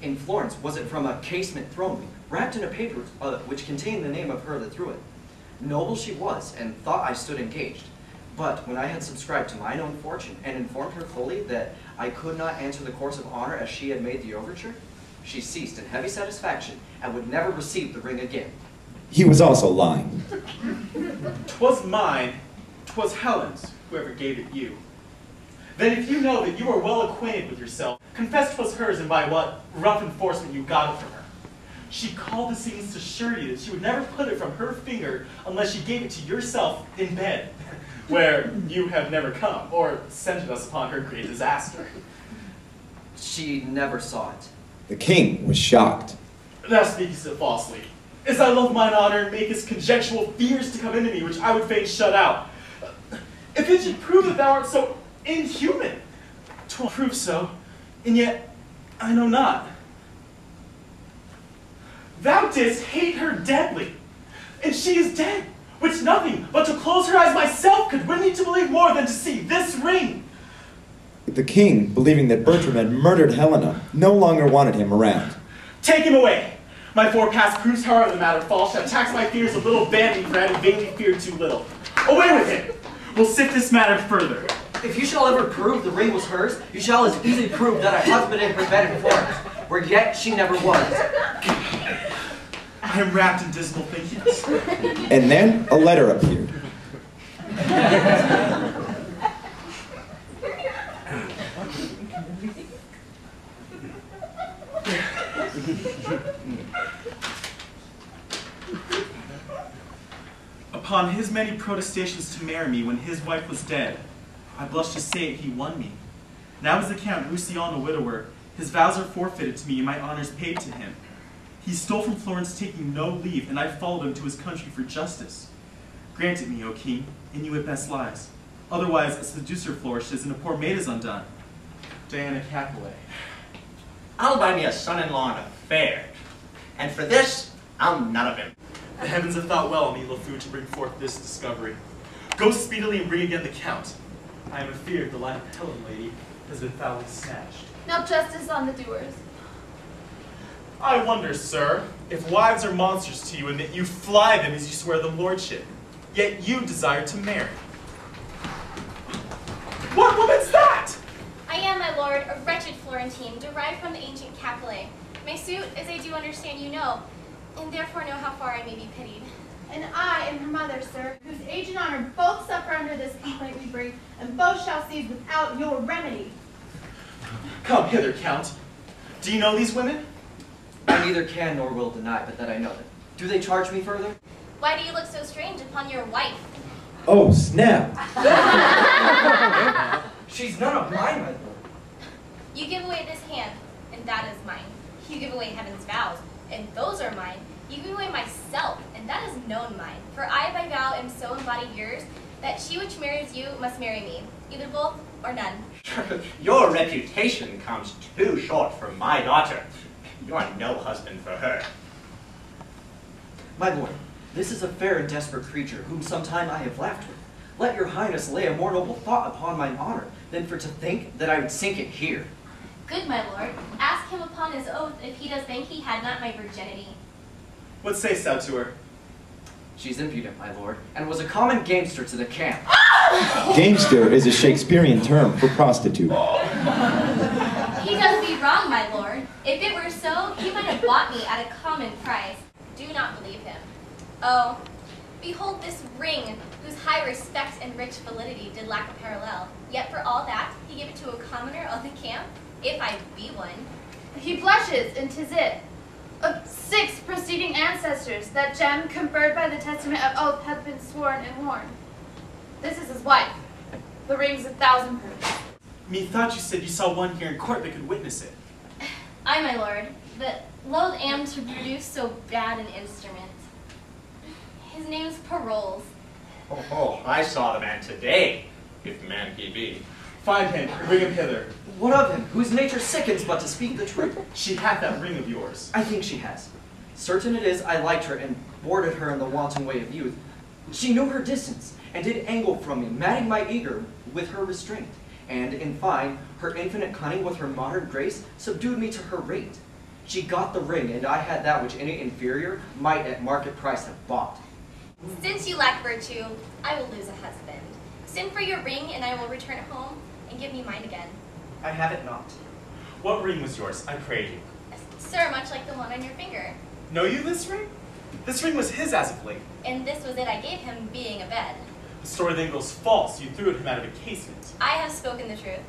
In Florence, was it from a casement thrown me, wrapped in a paper which contained the name of her that threw it. Noble she was, and thought I stood engaged. But when I had subscribed to mine own fortune, and informed her fully that I could not answer the course of honor as she had made the overture, she ceased in heavy satisfaction, and would never receive the ring again. He was also lying. 'Twas mine, 'twas Helen's, whoever gave it you. Then if you know that you are well acquainted with yourself, confess 'twas hers and by what rough enforcement you got it from her. She called the scenes to surety that she would never put it from her finger unless she gave it to yourself in bed, where you have never come, or sent us upon her great disaster. She never saw it. The king was shocked. Thou speakest it falsely. As I love mine honor and makest conjectural fears to come into me, which I would fain shut out. If it should prove that thou art so inhuman, 'twill prove so, and yet I know not. Thou didst hate her deadly, and she is dead, which nothing but to close her eyes myself could win me to believe more than to see this ring. The king, believing that Bertram had murdered Helena, no longer wanted him around. Take him away. My forecast proves however the matter falls, shall tax my fears a little vanity for having vainly feared too little. Away with him! We'll sift this matter further. If you shall ever prove the ring was hers, you shall as easily prove that I husbanded her bed in Florence, where yet she never was. I am wrapped in dismal thinkings. And then a letter appeared. Upon his many protestations to marry me when his wife was dead, I blush to say it, he won me. Now as the Count Roussillon a widower, his vows are forfeited to me and my honors paid to him. He stole from Florence taking no leave, and I followed him to his country for justice. Grant it me, O king, in you it best lies. Otherwise a seducer flourishes and a poor maid is undone. Diana Capulet. I'll buy me a son-in-law and a fair, and for this, I'll none of him. The heavens have thought well on me, LeFou, to bring forth this discovery. Go speedily and bring again the Count. I am afeard the life of Helen, lady, has been foully snatched. Now justice on the doers. I wonder, sir, if wives are monsters to you and that you fly them as you swear them lordship, yet you desire to marry. What woman's that? I am, my lord, a wretched Florentine, derived from the ancient Capulet. My suit, as I do understand you know, and therefore know how far I may be pitied. And I am her mother, sir, whose age and honor both suffer under this complaint we bring, and both shall cease without your remedy. Come hither, Count. Do you know these women? I neither can nor will deny, but that I know them. Do they charge me further? Why do you look so strange upon your wife? Oh, snap! She's none of mine, my lord. You give away this hand, and that is mine. You give away heaven's vows, and those are mine. You give away myself, and that is known mine. For I by vow am so embodied yours, that she which marries you must marry me, either both or none. Your reputation comes too short for my daughter. You are no husband for her. My lord, this is a fair and desperate creature, whom sometime I have laughed with. Let your highness lay a more noble thought upon mine honor, than for to think that I would sink it here. Good, my lord. Ask him upon his oath if he does think he had not my virginity. What sayst thou to her? She's impudent, my lord, and was a common gamester to the camp. Gamester is a Shakespearean term for prostitute. He does me wrong, my lord. If it were so, he might have bought me at a common price. Do not believe him. Oh, behold this ring, whose high respect and rich validity did lack a parallel. Yet for all that, he gave it to a commoner of the camp, if I be one. He blushes, and 'tis it. Of 6 preceding ancestors, that gem conferred by the testament of oath hath been sworn and worn. This is his wife. The ring's 1,000 proofs. Methought you said you saw one here in court that could witness it. I, my lord, but loath am to produce so bad an instrument. His name's Paroles. Oh, I saw the man today, if man he be. Find him, and bring him hither. What of him, whose nature sickens but to speak the truth? She hath that ring of yours. I think she has. Certain it is I liked her and boarded her in the wanton way of youth. She knew her distance, and did angle from me, matting my eager with her restraint. And, in fine, her infinite cunning with her modern grace subdued me to her rate. She got the ring, and I had that which any inferior might at market price have bought. Since you lack virtue, I will lose a husband. Send for your ring, and I will return it home, and give me mine again. I have it not. What ring was yours, I pray you? Sir, much like the one on your finger. Know you this ring? This ring was his as of late. And this was it I gave him, being a bed. The story then goes false. You threw him out of a casement. I have spoken the truth.